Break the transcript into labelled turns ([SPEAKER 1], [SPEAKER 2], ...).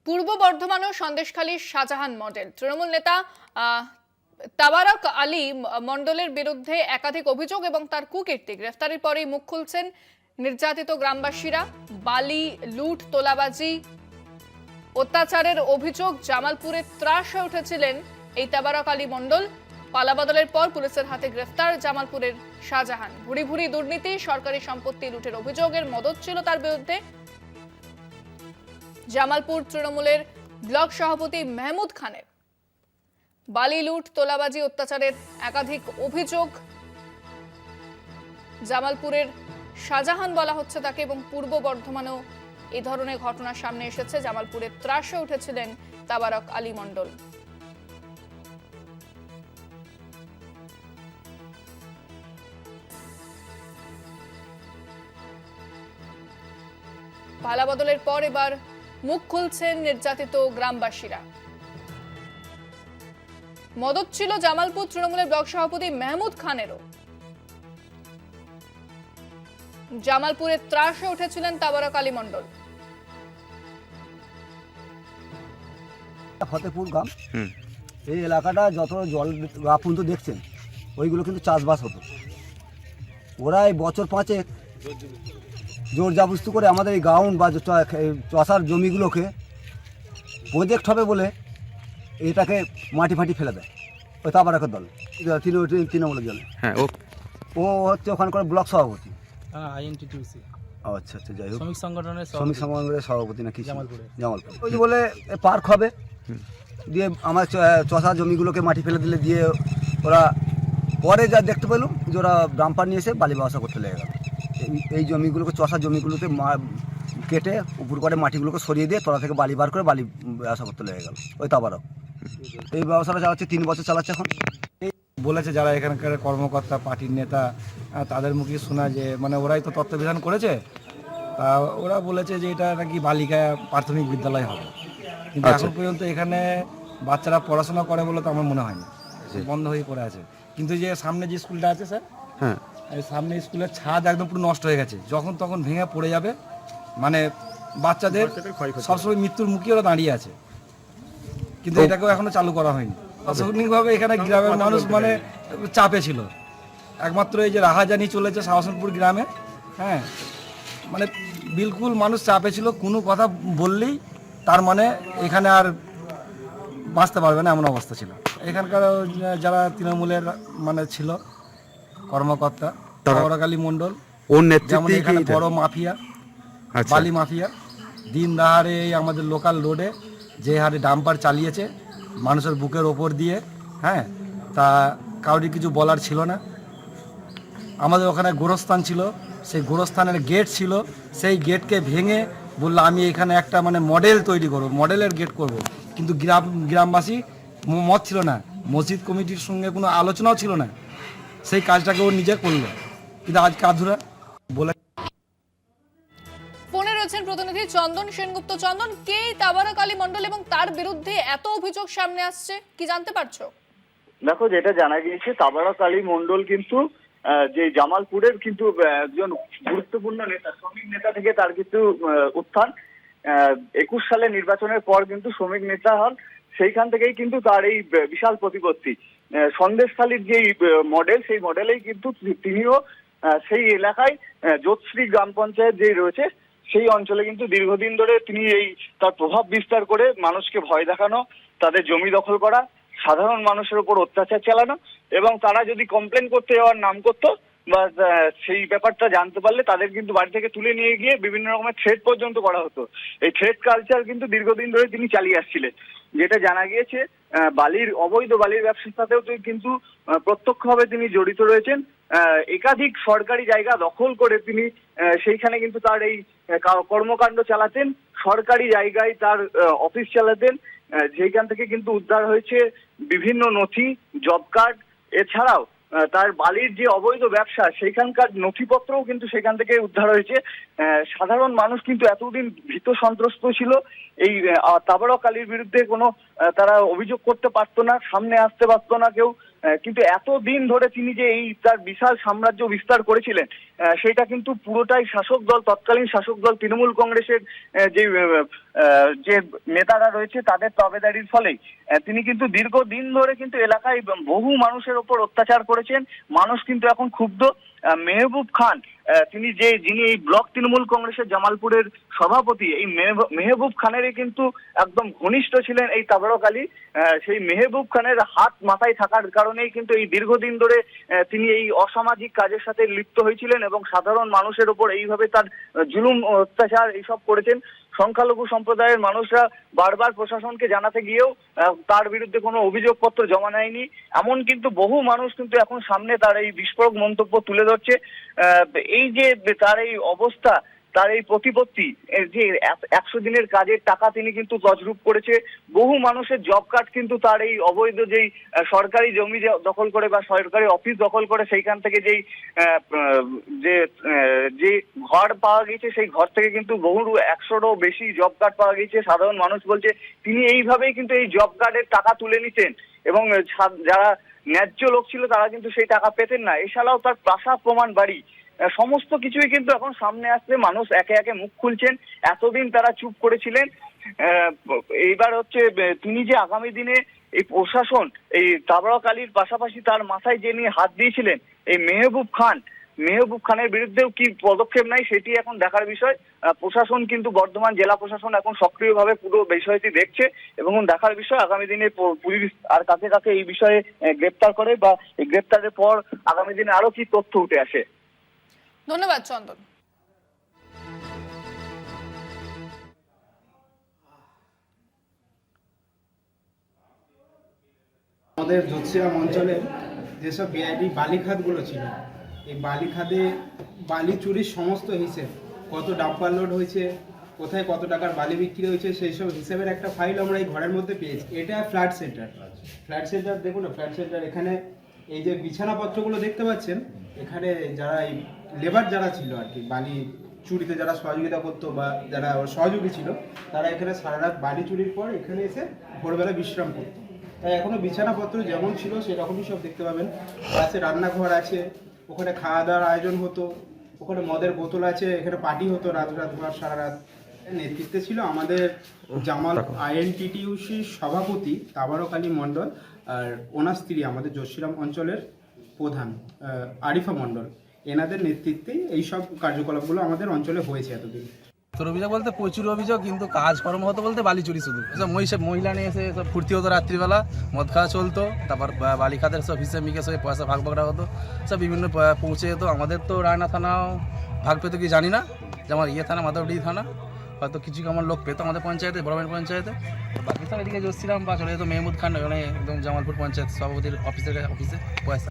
[SPEAKER 1] পূর্ব বর্ধমান ও সন্দেশখালীর শাহজাহান মডেল তৃণমূল নেতা তাবারক আলী মণ্ডলের বিরুদ্ধে একাধিক অভিযোগ এবং তার কুকীর্তি গ্রেফতারের পরেই মুখ খুলছেন নির্যাতিত গ্রামবাসীরা। বালি লুট তোলাবাজি অত্যাচারের অভিযোগ জামালপুরে ত্রাস হয়ে উঠেছিলেন এই তাবারক আলী মণ্ডল। পালাবদলের পর পুলিশের হাতে গ্রেফতার জামালপুরের শাহজাহান। ভুরি ভুরি দুর্নীতি, সরকারি সম্পত্তি লুটের অভিযোগের মদত ছিল তার বিরুদ্ধে। জামালপুর তৃণমূলের ব্লক সভাপতি মেহমুদ খানের বালি লুট তোলাবাজি অত্যাচারের একাধিক অভিযোগ। জামালপুরের শাহজাহান বলা হচ্ছে তাকে, এবং পূর্ব বর্ধমানেও এই ধরনের ঘটনা সামনে এসেছে। জামালপুরে ত্রাসে উঠেছিলেন তাবারক আলী মণ্ডল। পালাবদলের পর এবার মুখ খুলছেন নির্যাতিত গ্রামবাসীরা। মদত ছিল জামালপুর তৃণমূলের ব্লক সভাপতি মেহমুদ খানেরও। জামালপুরে ত্রাসে উঠেছিলেন তাবারক আলী মণ্ডল।
[SPEAKER 2] ফতেপুর গ্রাম, এই এলাকাটা যত জল আপনি তো দেখছেন, ওইগুলো কিন্তু চাষবাস হতো। ওরা এই বছর পাঁচেক জোর জাবস্তি করে আমাদের এই গ্রাউন্ড বা চষার জমিগুলোকে প্রজেক্ট হবে বলে এটাকে মাটি ফাটি ফেলে দেয়। ওই তাবারকের দল, তৃণমূলের দল।
[SPEAKER 3] হ্যাঁ,
[SPEAKER 2] ও হচ্ছে ওখানকার ব্লক সভাপতি।
[SPEAKER 4] আইএনটিটিউসি
[SPEAKER 2] আচ্ছা আচ্ছা, যাই হোক,
[SPEAKER 4] শ্রমিক সংগঠনের
[SPEAKER 2] সভাপতি নাকি
[SPEAKER 4] জামালপুর।
[SPEAKER 2] ওই যে বলে পার্ক হবে, দিয়ে আমার চষা জমিগুলোকে মাটি ফেলে দিলে, দিয়ে ওরা পরে যা দেখতে পেলাম যে ওরা ডাম্পার নিয়ে এসে বালি ব্যবসা করতে লেগে গেল। এই জমিগুলোকে, চষা জমিগুলোকে কেটে উপর করে মাটিগুলোকে সরিয়ে দিয়ে তলা থেকে বালি বার করে বালি ব্যবসা করতে লেগে গেল ওই তাবারক। এই ব্যবসাটা চালাচ্ছে 3 বছর চালাচ্ছে এখন।
[SPEAKER 5] বলেছে যারা এখানকার কর্মকর্তা, পার্টির নেতা, তাদের মুখে শোনা যে মানে ওরাই তো তত্ত্বাবধান করেছে, তা ওরা বলেছে যে এটা নাকি বালিকা প্রাথমিক বিদ্যালয় হবে। কিন্তু এখন পর্যন্ত এখানে বাচ্চারা পড়াশোনা করে বলে তো আমার মনে হয় না, বন্ধ হয়ে পড়ে আছে। কিন্তু যে সামনে যে স্কুলটা আছে স্যার,
[SPEAKER 3] হ্যাঁ,
[SPEAKER 5] এই সামনে স্কুলের ছাদ একদম পুরো নষ্ট হয়ে গেছে, যখন তখন ভেঙে পড়ে যাবে। মানে বাচ্চাদের সবসময় মৃত্যুর মুখে ওরা দাঁড়িয়ে আছে, কিন্তু এটাকেও এখনো চালু করা হয়নি। প্রশাসনিকভাবে এখানে গ্রামের মানুষ মানে চাপে ছিল। একমাত্র এই যে রাহাজানি চলেছে শাহজাহানপুর গ্রামে, হ্যাঁ, মানে বিলকুল মানুষ চাপে ছিল। কোনো কথা বললেই তার মানে এখানে আর বাঁচতে পারবে না, এমন অবস্থা ছিল। এখানকার যারা তৃণমূলের মানে ছিল কর্মকর্তা, তাবারক আলী মণ্ডল,
[SPEAKER 3] ওর
[SPEAKER 5] যেমন
[SPEAKER 3] নেতৃত্বে
[SPEAKER 5] এখানে বড় মাফিয়া, বালি মাফিয়া, দিন দাহারে আমাদের লোকাল রোডে যে হারে ডাম্পার চালিয়েছে মানুষের বুকের ওপর দিয়ে, হ্যাঁ, তা কাউরি কিছু বলার ছিল না। আমাদের ওখানে গোরস্থান ছিল, সেই গোরস্থানের গেট ছিল, সেই গেটকে ভেঙে বললো আমি এখানে একটা মানে মডেল তৈরি করবো, মডেলের গেট করব। কিন্তু গ্রামবাসী মত ছিল না, মসজিদ কমিটির সঙ্গে কোনো আলোচনাও ছিল না, সেই কাজটাকে ও নিজে করলো, কিন্তু আজকে আধুরা বলে।
[SPEAKER 1] ফোনে রয়েছেন প্রতিনিধি চন্দন সেনগুপ্ত। চন্দন, কে তাবারক আলী মণ্ডল এবং তার বিরুদ্ধে এত অভিযোগ সামনে আসছে, কি জানতে পারছো?
[SPEAKER 6] দেখো, যেটা জানা গিয়েছে, তাবারক আলী মণ্ডল কিন্তু যে জামালপুরের কিন্তু একজন গুরুত্বপূর্ণ নেতা, শ্রমিক নেতা থেকে তার কিন্তু উত্থান। 21 সালে নির্বাচনের পর কিন্তু শ্রমিক নেতা হন, সেইখান থেকেই কিন্তু তার এই বিশাল প্রতিপত্তি। সন্দেশখালীর যে মডেল, সেই মডেলেই কিন্তু তিনিও সেই এলাকায় যোগশ্রী গ্রাম পঞ্চায়েত যে রয়েছে সেই অঞ্চলে কিন্তু দীর্ঘদিন ধরে তিনি এই তার প্রভাব বিস্তার করে মানুষকে ভয় দেখানো, তাদের জমি দখল করা, সাধারণ মানুষের উপর অত্যাচার চালানো, এবং তারা যদি কমপ্লেন করতে যাওয়ার নাম করতো বা সেই ব্যাপারটা জানতে পারলে তাদের কিন্তু বাড়ি থেকে তুলে নিয়ে গিয়ে বিভিন্ন রকমের থ্রেট পর্যন্ত করা হতো। এই থ্রেট কালচার কিন্তু দীর্ঘদিন ধরে তিনি চালিয়ে আসছিলেন। যেটা জানা গিয়েছে, অবৈধ বালির ব্যবসার সাথেও কিন্তু প্রত্যক্ষভাবে তিনি জড়িত রয়েছেন। একাধিক সরকারি জায়গা দখল করে তিনি সেইখানে কিন্তু তার এই কর্মকাণ্ড চালাতেন, সরকারি জায়গায় তার অফিস চালাতেন, যেখান থেকে কিন্তু উদ্ধার হয়েছে বিভিন্ন নথি, জব কার্ড, এছাড়াও তার বালির যে অবৈধ ব্যবসা সেইখানকার নথিপত্রও কিন্তু সেখান থেকে উদ্ধার হয়েছে। সাধারণ মানুষ কিন্তু এতদিন ভীত সন্ত্রস্ত ছিল, এই তাবারক আলীর বিরুদ্ধে কোনো তারা অভিযোগ করতে পারতো না, সামনে আসতে পারতো না কেউ। কিন্তু এতদিন ধরে তিনি যে এই তার বিশাল সাম্রাজ্য বিস্তার করেছিলেন, সেটা কিন্তু পুরোটাই শাসক দল, তৎকালীন শাসক দল তৃণমূল কংগ্রেসের যে নেতারা রয়েছে তাদের তাবেদারির ফলেই তিনি কিন্তু দীর্ঘদিন ধরে কিন্তু এলাকায় বহু মানুষের ওপর অত্যাচার করেছেন। মানুষ কিন্তু এখন ক্ষুব্ধ। মেহবুব খান যিনি এই ব্লক তৃণমূল কংগ্রেসের জামালপুরের সভাপতি, এই মেহবুব খানেরই কিন্তু একদম ঘনিষ্ঠ ছিলেন এই তাবারক আলী। সেই মেহবুব খানের হাত মাথায় থাকার কারণেই কিন্তু এই দীর্ঘদিন ধরে তিনি এই অসামাজিক কাজের সাথে লিপ্ত হয়েছিলেন এবং সাধারণ মানুষের ওপর এইভাবে তার জুলুম অত্যাচার এইসব করেছেন। সংখ্যালঘু সম্প্রদায়ের মানুষরা বারবার প্রশাসনকে জানাতে গিয়েও তার বিরুদ্ধে কোনো অভিযোগপত্র জমা নেয়নি। এমন কিন্তু বহু মানুষ কিন্তু এখন সামনে তার এই বিস্ফোরক মন্তব্য তুলে ধরছে। এই যে তার এই অবস্থা, তার এই প্রতিপত্তি, যে 100 দিনের কাজের টাকা তিনি কিন্তু তছরূপ করেছে। বহু মানুষের জব কার্ড কিন্তু তার এই অবৈধ যেই সরকারি জমি দখল করে বা সরকারি অফিস দখল করে সেইখান থেকে যে ঘর পাওয়া গেছে, সেই ঘর থেকে কিন্তু বহু 100রও বেশি জব কার্ড পাওয়া গেছে। সাধারণ মানুষ বলছে তিনি এইভাবেই কিন্তু এই জব কার্ডের টাকা তুলে নিতেন এবং যারা ন্যায্য লোক ছিল তারা কিন্তু সেই টাকা পেতেন না। এছাড়াও তার প্রাসা প্রমাণ বাড়ি, সমস্ত কিছুই কিন্তু এখন সামনে আসছে। মানুষ একে একে মুখ খুলছেন। এতদিন তারা চুপ করেছিলেন। এইবার হচ্ছে তিনি যে আগামী দিনে এই প্রশাসন এই তাবারক আলীর পাশাপাশি তার মাথায় যে নিয়ে হাত দিয়েছিলেন এই মেহবুব খানের বিরুদ্ধেও কি পদক্ষেপ নেয় সেটি এখন দেখার বিষয়। প্রশাসন কিন্তু বর্ধমান জেলা প্রশাসন এখন সক্রিয়ভাবে পুরো বিষয়টি দেখছে এবং দেখার বিষয় আগামী দিনে পুলিশ আর কাকে কাকে এই বিষয়ে গ্রেপ্তার করে বা এই গ্রেপ্তারের পর আগামী দিনে আরো কি তথ্য উঠে আসে।
[SPEAKER 1] ধন্যবাদ চন্দন।
[SPEAKER 3] আমাদের জ্যোতিষিরাম অঞ্চলে যেসব বেআইনি বালিখাতগুলো ছিল, এই বালিখাতে বালি চুরির সমস্ত হিসেব, কত ডাম্পার লোড হয়েছে, কোথায় কত টাকার বালি বিক্রি হয়েছে, সেই সব হিসেবের একটা ফাইল আমরা এই ঘরের মধ্যে পেয়েছি। এটা ফ্ল্যাট সেন্টার দেখুন না, ফ্ল্যাট সেন্টার। এখানে এই যে বিছানাপত্রগুলো দেখতে পাচ্ছেন, এখানে যারা এই লেবার যারা ছিল আর কি, বালি চুরিতে যারা সহযোগিতা করতো বা যারা সহযোগী ছিল, তারা এখানে সারা রাত বালি চুরির পর এখানে এসে ভোরবেলা বিশ্রাম করতো। তাই এখনো বিছানাপত্র যেমন ছিল সেরকমই সব দেখতে পাবেন। আছে রান্নাঘর আছে, ওখানে খাওয়া দাওয়ার আয়োজন হতো, ওখানে মদের বোতল আছে, এখানে পার্টি হতো রাতভর সারা রাত। নেতৃত্বে ছিল আমাদের জামাল INTTUC-র সভাপতি তাবারক আলী মণ্ডল, আর ওনার স্ত্রী আমাদের জ্যোতিষিরাম অঞ্চলের প্রধান আরিফা মণ্ডল। এনাদের নেতৃত্বেই এইসব কার্যকলাপগুলো আমাদের অঞ্চলে হয়েছে এতদিন।
[SPEAKER 4] তোর অভিযোগ বলতে প্রচুর অভিযোগ, কিন্তু কাজকর্ম হতো বলতে বালি চুরি শুধু। সব মহিলা নিয়ে এসে সব ফুর্তি হতো, রাত্রিবেলা মদ খাওয়া চলতো, তারপর বালি খাতের সব হিসেব মিকেশ হয়ে পয়সা ভাগ ভাগরা হতো, সব বিভিন্ন পৌঁছে যেত। আমাদের তো রায়না থানাও ভাগ পেতো কি জানি না, যেমন থানা মাধবডি থানা হয়তো কিছু আমার লোক পেতো আমাদের পঞ্চায়েতে, বড়মের পঞ্চায়েতে। বাকি সব এদিকে জ্যোতিষিরাম বা চলে যেত মেহমুদ খান, একদম জামালপুর পঞ্চায়েত সভাপতির অফিসে পয়সা।